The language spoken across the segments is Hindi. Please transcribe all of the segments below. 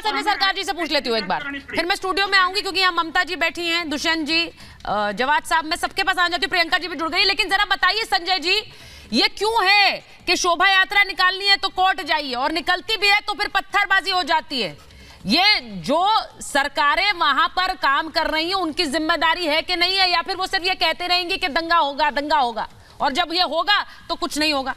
संजय सरकार जी से पूछ लेती हूँ एक बार, फिर मैं स्टूडियो में आऊंगी क्योंकि यहाँ ममता जी बैठी हैं, दुष्यंत जी, जवाद साहब, मैं सबके पास आ जाती हूँ, प्रियंका जी भी जुड़ गई। लेकिन जरा बताइए संजय जी, ये क्यों है कि शोभा यात्रा निकालनी है तो कोर्ट जाइए और निकलती भी है तो फिर पत्थरबाजी हो जाती है? ये जो सरकारें वहां पर काम कर रही हैं उनकी जिम्मेदारी है कि नहीं है, या फिर वो सिर्फ ये कहते रहेंगे कि दंगा होगा दंगा होगा, और जब ये होगा तो कुछ नहीं होगा?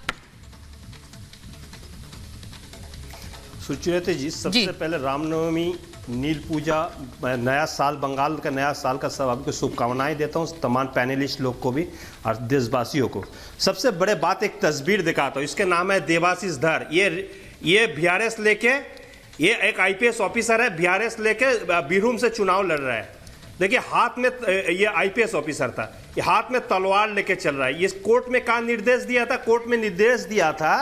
सुचेता जी, सबसे पहले रामनवमी, नील पूजा, नया साल, बंगाल का नया साल का सब आपको शुभकामनाएं देता हूं, तमाम पैनलिस्ट लोग को भी और देशवासियों को। सबसे बड़े बात एक तस्वीर दिखाता हूं, इसके नाम है देवाशीष धर। ये बीआरएस लेके, ये एक आईपीएस ऑफिसर है, बीआरएस लेके बीरभूम से चुनाव लड़ रहा है। देखिए हाथ में, ये आईपीएस ऑफिसर था, ये हाथ में तलवार लेके चल रहा है। ये कोर्ट में कहा निर्देश दिया था, कोर्ट में निर्देश दिया था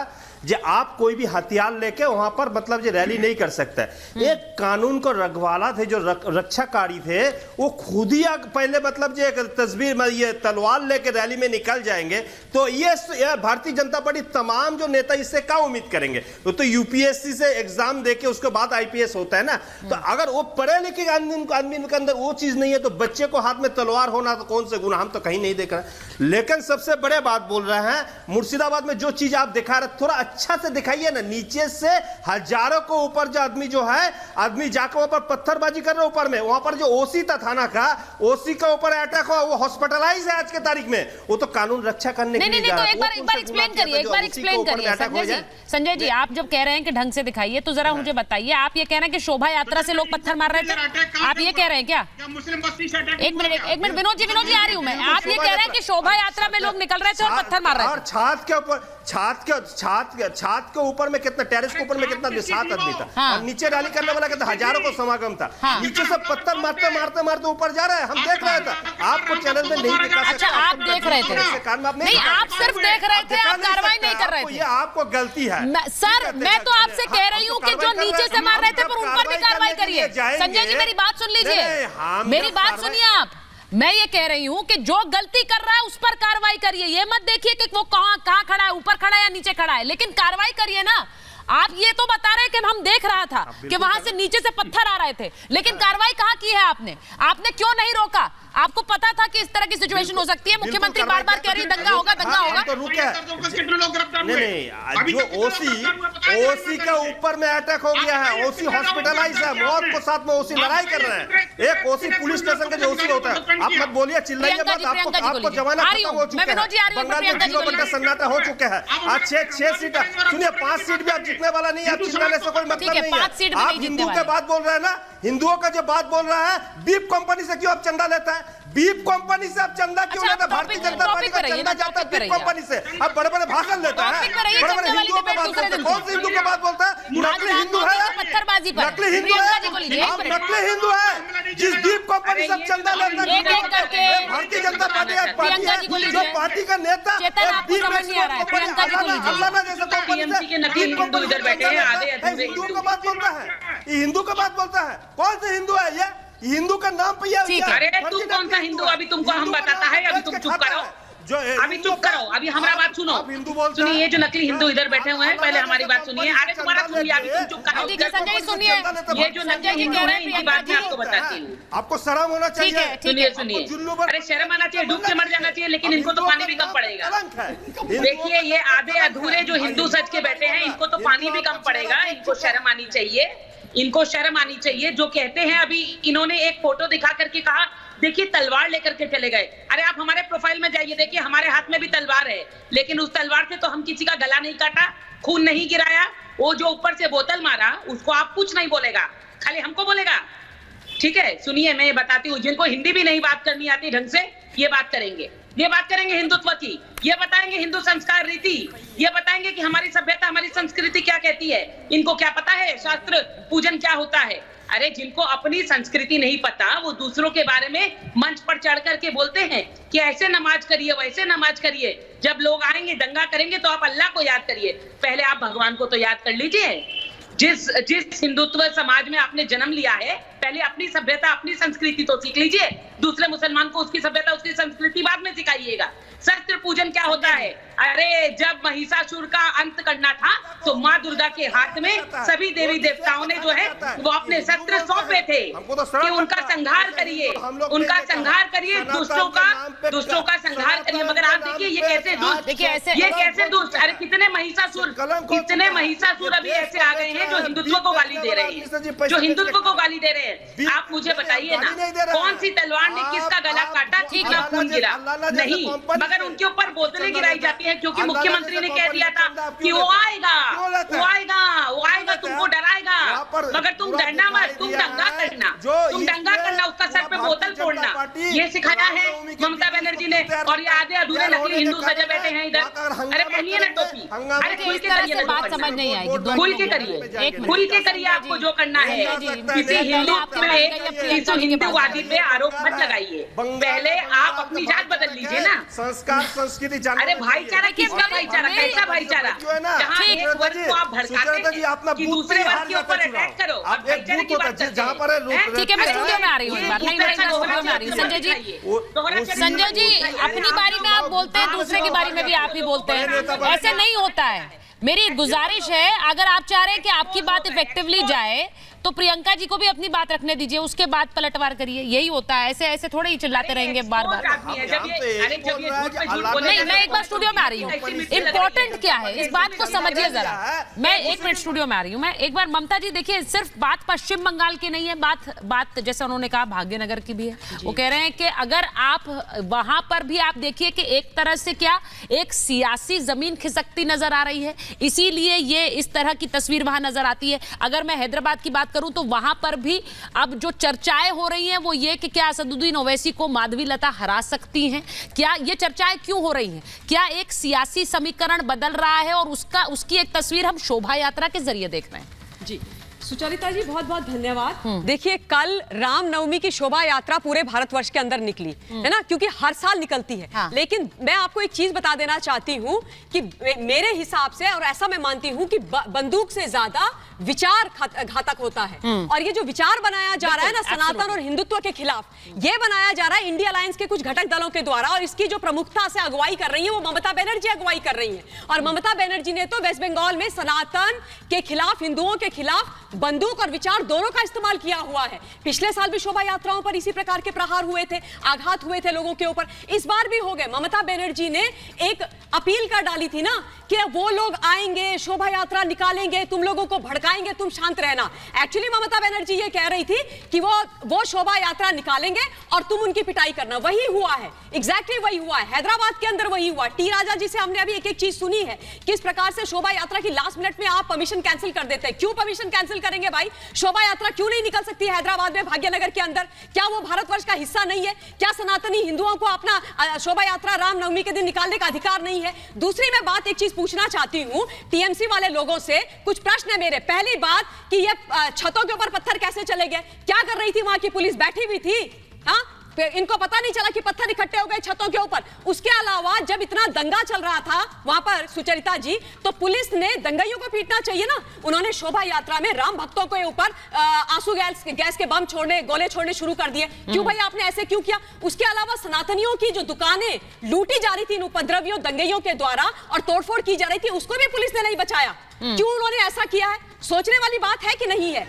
जो आप कोई भी हथियार लेके वहां पर मतलब जो रैली नहीं कर सकता है। एक कानून को रखवाला थे, जो रक्षाकारी थे, वो खुद ही पहले मतलब जो एक तस्वीर में ये तलवार लेके रैली में निकल जाएंगे, तो ये भारतीय जनता पार्टी तमाम जो नेता इससे क्या उम्मीद करेंगे? तो यूपीएससी से एग्जाम देके उसके बाद आईपीएस होता है ना। तो अगर वो पढ़े लिखे आदमी के अंदर वो चीज नहीं है, तो बच्चे को हाथ में तलवार होना तो कौन से गुना, हम तो कहीं नहीं देख रहे। लेकिन सबसे बड़े बात बोल रहे हैं, मुर्शिदाबाद में जो चीज आप दिखा रहे, थोड़ा अच्छा से दिखाइए ना। नीचे से हजारों को ऊपर जो आदमी जो है, आदमी जाकर वहां पर पत्थरबाजी कर रहे ऊपर में। वहां पर जो ओसी था थाना का, ओसी का ऊपर अटैक हुआ, वो हॉस्पिटलाइज है आज के तारीख में। वो तो कानून रक्षा करने के लिए जा रहा है। एक बार एक्सप्लेन करिए, एक बार एक्सप्लेन करिए संजय जी। आप जब कह रहे हैं कि ढंग से दिखाइए, तो जरा मुझे बताइए, आप ये कह रहे हैं कि शोभा यात्रा से लोग पत्थर मार रहे थे, आप ये कह रहे हैं क्या? एक मिनट विनोद जी आ रही हूं मैं। आप ये कह रहे हैं कि शोभा यात्रा में लोग निकल रहे थे और पत्थर मार रहे थे? और छात के ऊपर में कितना, टेरेस के ऊपर में कितना, 7 आदमी था। हाँ। और नीचे रैली करने वाला कितना, हजारों को समागम था। हाँ। नीचे से पत्थर मारते मारते मारते ऊपर जा रहा है, हम देख रहे थे। आपको चैनल में नहीं दिखा सकते। अच्छा, आप देख रहे थे? नहीं, आप सिर्फ देख रहे थे, आप कार्रवाई नहीं कर रहे थे। ये आपको गलती है सर। मैं तो आपसे कह रही हूँ कि जो नीचे से मार रहे थे पर उन पर भी कार्रवाई करिए। संजय जी मेरी बात सुन लीजिए, मेरी बात सुनिए आप। मैं ये कह रही हूं कि जो गलती कर रहा है उस पर कार्रवाई करिए। ये मत देखिए कि वो कहां खड़ा है, ऊपर खड़ा है या नीचे खड़ा है, लेकिन कार्रवाई करिए ना। आप ये तो बता रहे हैं कि हम देख रहा था कि वहां से नीचे से पत्थर आ रहे थे, लेकिन कार्रवाई कहां की है आपने? आपने क्यों नहीं रोका? आपको पता था कि इस तरह की सिचुएशन हो सकती है। मुख्यमंत्री बार बार कह रही दंगा होगा दंगा होगा। तो रुके नहीं, जो ओसी के ऊपर में अटैक हो गया है, ओसी हॉस्पिटलाइज है, मौत को साथ में ओसी लड़ाई कर रहे हैं। एक ओसी पुलिस स्टेशन का जो ओसी होता है, आप मत बोलिए, चिल्लाइए मत। आपको जमाना खत्म हो चुका है, बंगाल में 0 सन्नाटा हो चुका है। आज 6 सीट, सुनिए 5 सीट भी आप जीतने वाला नहीं है। आप चिल्लाने से कोई मतलब नहीं है। आप हिंदू के बात बोल रहे हैं ना, हिंदुओं का जो बात बोल रहा है, बीप कंपनी से क्यों आप चंदा लेता है? बीप कंपनी से आप चंदा क्यों लेता है? भारतीय जनता पार्टी का चंदा जाता है बीप कंपनी से। आप बड़े बड़े भाषण लेता है, बड़े बड़े हिंदुओं का बात बोलता है। कौन से हिंदू का बात बोलता है? नकली हिंदू है, नकली हिंदू है, आप नकली हिंदू है। जिस बीप कंपनी से आप चंदा लेता है, भारतीय जनता पार्टी जो पार्टी का नेता हिंदुओं का बात बोलता है, हिंदू का बात बोलता है। कौन से हिंदू है ये? हिंदू का नाम पे अरे तू कौन सा हिंदू? अभी तुमको हम बताता है, अभी तुम चुप करो, अभी चुप करो, अभी हमारा बात सुनो। सुनिए, ये जो नकली हिंदू इधर बैठे हुए हैं, पहले हमारी बात सुनिए। अरे तुम्हारा सुनिए, अभी तुम चुप करो। संजय सुनिए, ये जो नकली हिंदू है, इनकी बात मैं आपको बताती हूँ। आपको शर्म होना चाहिए। सुनिए, अरे शर्म आना चाहिए, डूब के मर जाना चाहिए, लेकिन इनको तो पानी भी कम पड़ेगा। देखिए, ये आधे अधूरे जो हिंदू सच के बैठे हैं, इनको तो पानी भी कम पड़ेगा। इनको शर्म आनी चाहिए, इनको शर्म आनी चाहिए। जो कहते हैं, अभी इन्होंने एक फोटो दिखा करके कहा, देखिए तलवार लेकर के चले गए। अरे आप हमारे प्रोफाइल में जाइए, देखिए हमारे हाथ में भी तलवार है, लेकिन उस तलवार से तो हम किसी का गला नहीं काटा, खून नहीं गिराया। वो जो ऊपर से बोतल मारा, उसको आप कुछ नहीं बोलेगा, खाली हमको बोलेगा। ठीक है, सुनिए, मैं बताती हूँ। जिनको हिंदी भी नहीं बात करनी आती ढंग से, ये बात करेंगे, ये बात करेंगे हिंदुत्व की, ये बताएंगे हिंदू संस्कार रीति, ये बताएंगे कि हमारी सभ्यता हमारी संस्कृति क्या कहती है। इनको क्या पता है शास्त्र पूजन क्या होता है? अरे जिनको अपनी संस्कृति नहीं पता, वो दूसरों के बारे में मंच पर चढ़ करके बोलते हैं कि ऐसे नमाज करिए, वैसे नमाज करिए। जब लोग आएंगे दंगा करेंगे तो आप अल्लाह को याद करिए, पहले आप भगवान को तो याद कर लीजिए। जिस हिंदुत्व समाज में आपने जन्म लिया है, पहले अपनी सभ्यता अपनी संस्कृति तो सीख लीजिए। दूसरे मुसलमान को उसकी सभ्यता उसकी संस्कृति बाद में सिखाइएगा। शस्त्र पूजन क्या होता है? अरे जब महिषासुर का अंत करना था तो माँ दुर्गा के हाथ में सभी देवी देवताओं ने जो है वो अपने शस्त्र सौंपे थे कि उनका संहार करिए, उनका संहार करिए, दुष्टों का संहार करिए। मगर आप देखिए ये कैसे दुष्ट, ये कैसे दुष्ट, अरे कितने महिषासुर अभी ऐसे आ गए हैं जो हिंदुत्व को गाली दे रहे हैं, जो हिंदुत्व को गाली दे रहे हैं। आप मुझे बताइए ना, कौन सी तलवार ने किसका गला काटा, कितना खून गिरा? नहीं, मगर उनके ऊपर बोतलें गिराई जाती है क्योंकि मुख्यमंत्री ने कह दिया था कि वो आएगा, तुमको डराएगा, मगर तुम डरना मत, तुम दंगा करना, उसका सर पे बोतल फोड़ना, ये सिखाया है ममता बनर्जी ने। और ये आधे अधूरे नकली हिंदू सजे बैठे हैं इधर। अरे पहनिए ना टोपी, अरे खुल के करिए, बात समझ नहीं आएगी, खुल के करिए, आपको जो करना है। किसी हिंदूवादी पे आरोप मत लगाइए, पहले आप अपनी जात बदल लीजिए ना। संस्कार संस्कृति, अरे भाईचारा किसका भाईचारा, कैसा भाईचारा? जहाँ एक वर्ग को आप भड़काते हैं कि दूसरे वर्ग के ऊपर अटैक करो, आप भाईचारे की बात करते हैं। ठीक है, मैं स्टूडियो में आ रही हूँ, स्टूडियो में आ रही हूँ। संजय जी अपनी बारी में आप बोलते हैं, दूसरे की बारी में भी आप ही बोलते हैं, ऐसे नहीं होता है। मेरी गुजारिश है, अगर आप चाह रहे हैं कि आपकी बात इफेक्टिवली जाए तो प्रियंका जी को भी अपनी बात रखने दीजिए, उसके बाद पलटवार करिए। यही होता है, ऐसे ऐसे थोड़े ही चिल्लाते रहेंगे बार बार। नहीं, मैं एक बार स्टूडियो में आ रही हूँ। इम्पोर्टेंट क्या है, इस बात को समझिए जरा। मैं 1 मिनट स्टूडियो में आ रही हूँ। मैं एक बार, ममता जी देखिए, सिर्फ बात पश्चिम बंगाल की नहीं है, बात जैसे उन्होंने कहा भाग्यनगर की भी है। वो कह रहे हैं कि अगर आप वहां पर भी आप देखिए कि एक तरह से क्या एक सियासी जमीन खिसकती नजर आ रही है, इसीलिए ये इस तरह की तस्वीर वहां नजर आती है। अगर मैं हैदराबाद की बात करूं तो वहां पर भी अब जो चर्चाएं हो रही हैं वो ये कि क्या असदुद्दीन ओवैसी को माधवी लता हरा सकती हैं। क्या ये चर्चाएं क्यों हो रही हैं? क्या एक सियासी समीकरण बदल रहा है और उसकी एक तस्वीर हम शोभा यात्रा के जरिए देख रहे हैं। जी सुचरिता जी, बहुत बहुत धन्यवाद। देखिए, कल रामनवमी की शोभा यात्रा पूरे भारतवर्ष के अंदर निकली है ना, क्योंकि हर साल निकलती है। हाँ। लेकिन मैं आपको एक चीज बता देना चाहती हूँ कि मेरे हिसाब से, और ऐसा मैं मानती हूँ कि बंदूक से ज्यादा विचार घातक होता है। और ये जो विचार बनाया जा रहा है ना सनातन और हिंदुत्व के खिलाफ, ये बनाया जा रहा है इंडिया अलायंस के कुछ घटक दलों के द्वारा, और इसकी जो प्रमुखता से अगुवाई कर रही है वो ममता बनर्जी अगुवाई कर रही है। और ममता बनर्जी ने तो वेस्ट बंगाल में सनातन के खिलाफ, हिंदुओं के खिलाफ बंदूक और विचार दोनों का इस्तेमाल किया हुआ है। पिछले साल भी शोभा यात्राओं पर इसी प्रकार के प्रहार हुए थे, आघात हुए थे लोगों के ऊपर, इस बार भी हो गए। ममता बनर्जी ने एक अपील कर डाली थी ना कि वो लोग आएंगे, शोभा यात्रा निकालेंगे, तुम लोगों को भड़काएंगे, तुम शांत रहना। एक्चुअली ममता बनर्जी ये कह रही थी कि वो शोभा यात्रा निकालेंगे और तुम उनकी पिटाई करना। वही हुआ है, एग्जैक्टली वही हुआ है। हैदराबाद के अंदर वही हुआ। टी राजा जी से हमने अभी एक एक चीज सुनी है, किस प्रकार से शोभा यात्रा की लास्ट मिनट में आप परमिशन कैंसिल कर देते हैं। क्यों परमिशन कैंसिल करेंगे भाई? शोभा यात्रा क्यों नहीं निकल सकती है हैदराबाद में, भाग्यनगर के अंदर? क्या वो भारतवर्ष का हिस्सा नहीं है? क्या सनातनी हिंदुओं को अपना शोभा यात्रा रामनवमी के दिन निकालने का अधिकार नहीं है? दूसरी मैं बात एक चीज पूछना चाहती हूं टीएमसी वाले लोगों से, कुछ प्रश्न है मेरे। पहली बात कि ये छतों के ऊपर पत्थर कैसे चले गए? क्या कर रही थी वहां की पुलिस? बैठी हुई थी? हाँ, इनको पता नहीं चला कि पत्थर इकट्ठे हो गए छतों के ऊपर? उसके अलावा जब इतना दंगा चल रहा था वहां पर सुचरिता जी, तो पुलिस ने दंगाइयों को पीटना चाहिए ना। उन्होंने शोभा यात्रा में राम भक्तों के ऊपर आंसू गैस के बम छोड़ने, गोले छोड़ने शुरू कर दिए। क्यों भाई, आपने ऐसे क्यों किया? उसके अलावा सनातनियों की जो दुकानें लूटी जा रही थी इन उपद्रवियों दंगाइयों के द्वारा और तोड़फोड़ की जा रही थी, उसको भी पुलिस ने नहीं बचाया। क्यों उन्होंने ऐसा किया है? सोचने वाली बात है कि नहीं है?